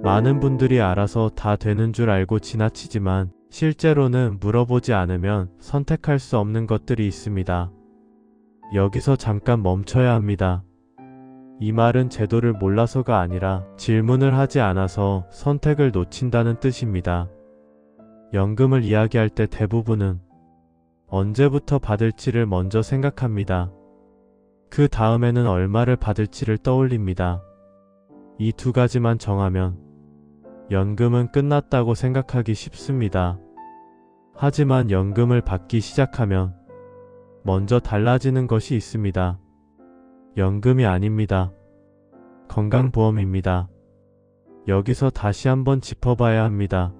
많은 분들이 알아서 다 되는 줄 알고 지나치지만 실제로는 물어보지 않으면 선택할 수 없는 것들이 있습니다. 여기서 잠깐 멈춰야 합니다. 이 말은 제도를 몰라서가 아니라 질문을 하지 않아서 선택을 놓친다는 뜻입니다. 연금을 이야기할 때 대부분은 언제부터 받을지를 먼저 생각합니다. 그 다음에는 얼마를 받을지를 떠올립니다. 이 두 가지만 정하면 연금은 끝났다고 생각하기 쉽습니다. 하지만 연금을 받기 시작하면 먼저 달라지는 것이 있습니다. 연금이 아닙니다. 건강보험입니다. 여기서 다시 한번 짚어봐야 합니다.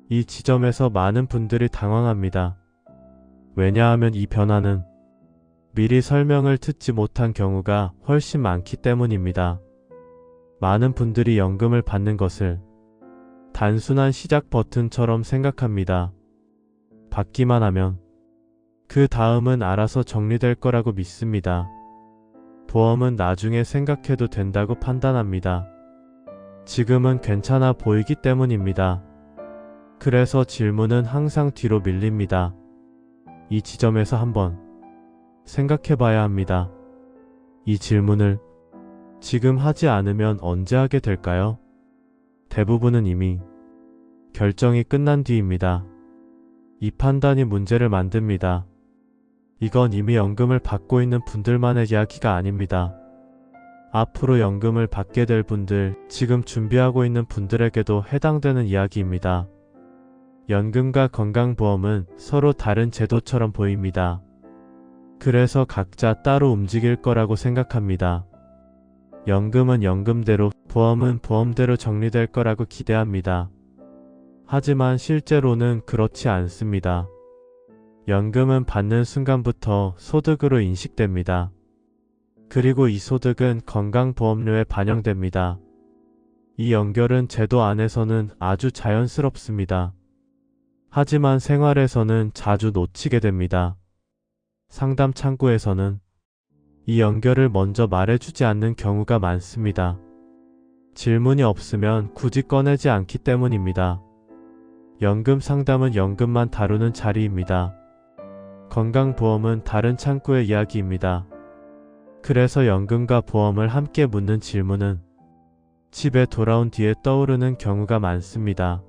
이 지점에서 많은 분들이 당황합니다. 왜냐하면 이 변화는 미리 설명을 듣지 못한 경우가 훨씬 많기 때문입니다. 많은 분들이 연금을 받는 것을 단순한 시작 버튼처럼 생각합니다. 받기만 하면 그 다음은 알아서 정리될 거라고 믿습니다. 보험은 나중에 생각해도 된다고 판단합니다. 지금은 괜찮아 보이기 때문입니다. 그래서 질문은 항상 뒤로 밀립니다. 이 지점에서 한번 생각해 봐야 합니다. 이 질문을 지금 하지 않으면 언제 하게 될까요? 대부분은 이미 결정이 끝난 뒤입니다. 이 판단이 문제를 만듭니다. 이건 이미 연금을 받고 있는 분들만의 이야기가 아닙니다. 앞으로 연금을 받게 될 분들, 지금 준비하고 있는 분들에게도 해당되는 이야기입니다. 연금과 건강보험은 서로 다른 제도처럼 보입니다. 그래서 각자 따로 움직일 거라고 생각합니다. 연금은 연금대로, 보험은 보험대로 정리될 거라고 기대합니다. 하지만 실제로는 그렇지 않습니다. 연금은 받는 순간부터 소득으로 인식됩니다. 그리고 이 소득은 건강보험료에 반영됩니다. 이 연결은 제도 안에서는 아주 자연스럽습니다. 하지만 생활에서는 자주 놓치게 됩니다. 상담 창구에서는 이 연결을 먼저 말해주지 않는 경우가 많습니다. 질문이 없으면 굳이 꺼내지 않기 때문입니다. 연금 상담은 연금만 다루는 자리입니다. 건강보험은 다른 창구의 이야기입니다. 그래서 연금과 보험을 함께 묻는 질문은 집에 돌아온 뒤에 떠오르는 경우가 많습니다.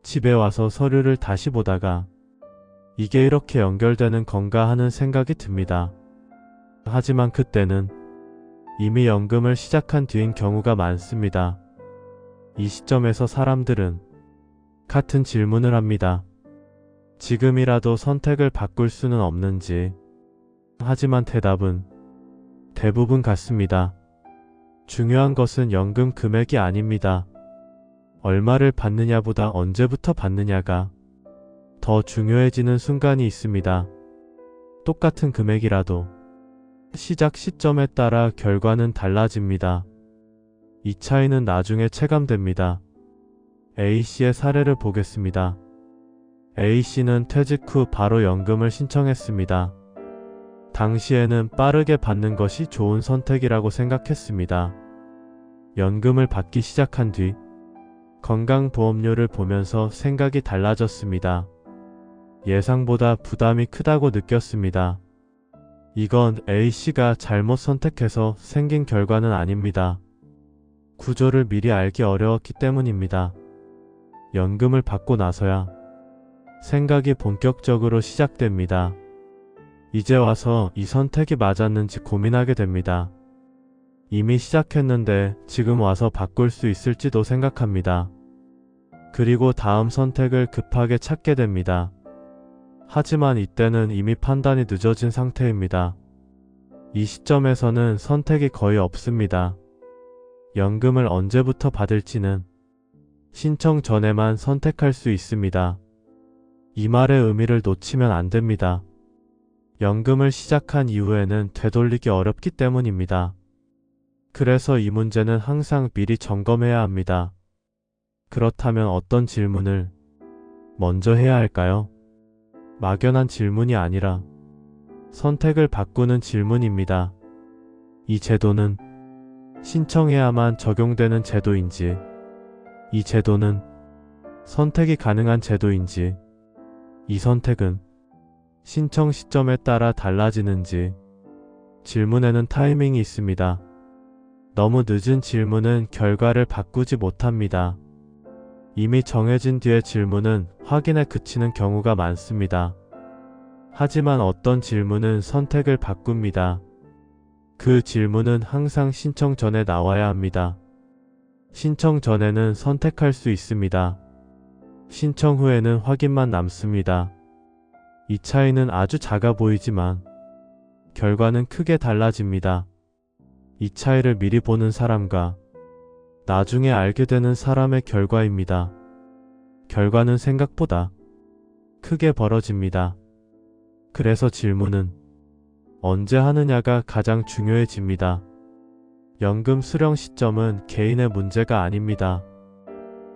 집에 와서 서류를 다시 보다가 이게 이렇게 연결되는 건가 하는 생각이 듭니다. 하지만 그때는 이미 연금을 시작한 뒤인 경우가 많습니다. 이 시점에서 사람들은 같은 질문을 합니다. 지금이라도 선택을 바꿀 수는 없는지. 하지만 대답은 대부분 같습니다. 중요한 것은 연금 금액이 아닙니다. 얼마를 받느냐보다 언제부터 받느냐가 더 중요해지는 순간이 있습니다. 똑같은 금액이라도 시작 시점에 따라 결과는 달라집니다. 이 차이는 나중에 체감됩니다. A씨의 사례를 보겠습니다. A씨는 퇴직 후 바로 연금을 신청했습니다. 당시에는 빠르게 받는 것이 좋은 선택이라고 생각했습니다. 연금을 받기 시작한 뒤 건강보험료를 보면서 생각이 달라졌습니다. 예상보다 부담이 크다고 느꼈습니다. 이건 A씨가 잘못 선택해서 생긴 결과는 아닙니다. 구조를 미리 알기 어려웠기 때문입니다. 연금을 받고 나서야 생각이 본격적으로 시작됩니다. 이제 와서 이 선택이 맞았는지 고민하게 됩니다. 이미 시작했는데 지금 와서 바꿀 수 있을지도 생각합니다. 그리고 다음 선택을 급하게 찾게 됩니다. 하지만 이때는 이미 판단이 늦어진 상태입니다. 이 시점에서는 선택이 거의 없습니다. 연금을 언제부터 받을지는 신청 전에만 선택할 수 있습니다. 이 말의 의미를 놓치면 안 됩니다. 연금을 시작한 이후에는 되돌리기 어렵기 때문입니다. 그래서 이 문제는 항상 미리 점검해야 합니다. 그렇다면 어떤 질문을 먼저 해야 할까요? 막연한 질문이 아니라 선택을 바꾸는 질문입니다. 이 제도는 신청해야만 적용되는 제도인지 이 제도는 선택이 가능한 제도인지, 이 선택은 신청 시점에 따라 달라지는지, 질문에는 타이밍이 있습니다. 너무 늦은 질문은 결과를 바꾸지 못합니다. 이미 정해진 뒤의 질문은 확인에 그치는 경우가 많습니다. 하지만 어떤 질문은 선택을 바꿉니다. 그 질문은 항상 신청 전에 나와야 합니다. 신청 전에는 선택할 수 있습니다. 신청 후에는 확인만 남습니다. 이 차이는 아주 작아 보이지만 결과는 크게 달라집니다. 이 차이를 미리 보는 사람과 나중에 알게 되는 사람의 결과입니다. 결과는 생각보다 크게 벌어집니다. 그래서 질문은 언제 하느냐가 가장 중요해집니다. 연금 수령 시점은 개인의 문제가 아닙니다.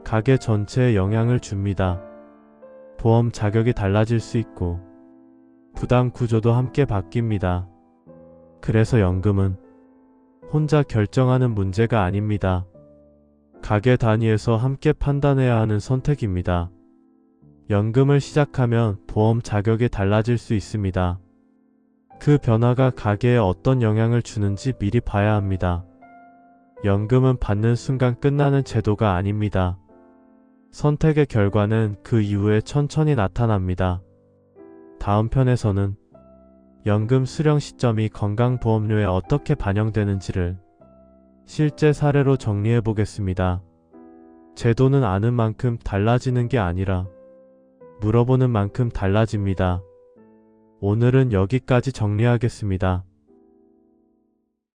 가계 전체에 영향을 줍니다. 보험 자격이 달라질 수 있고 부담 구조도 함께 바뀝니다. 그래서 연금은 혼자 결정하는 문제가 아닙니다. 가계 단위에서 함께 판단해야 하는 선택입니다. 연금을 시작하면 보험 자격이 달라질 수 있습니다. 그 변화가 가계에 어떤 영향을 주는지 미리 봐야 합니다. 연금은 받는 순간 끝나는 제도가 아닙니다. 선택의 결과는 그 이후에 천천히 나타납니다. 다음 편에서는 연금 수령 시점이 건강보험료에 어떻게 반영되는지를 실제 사례로 정리해 보겠습니다. 제도는 아는 만큼 달라지는 게 아니라 물어보는 만큼 달라집니다. 오늘은 여기까지 정리하겠습니다.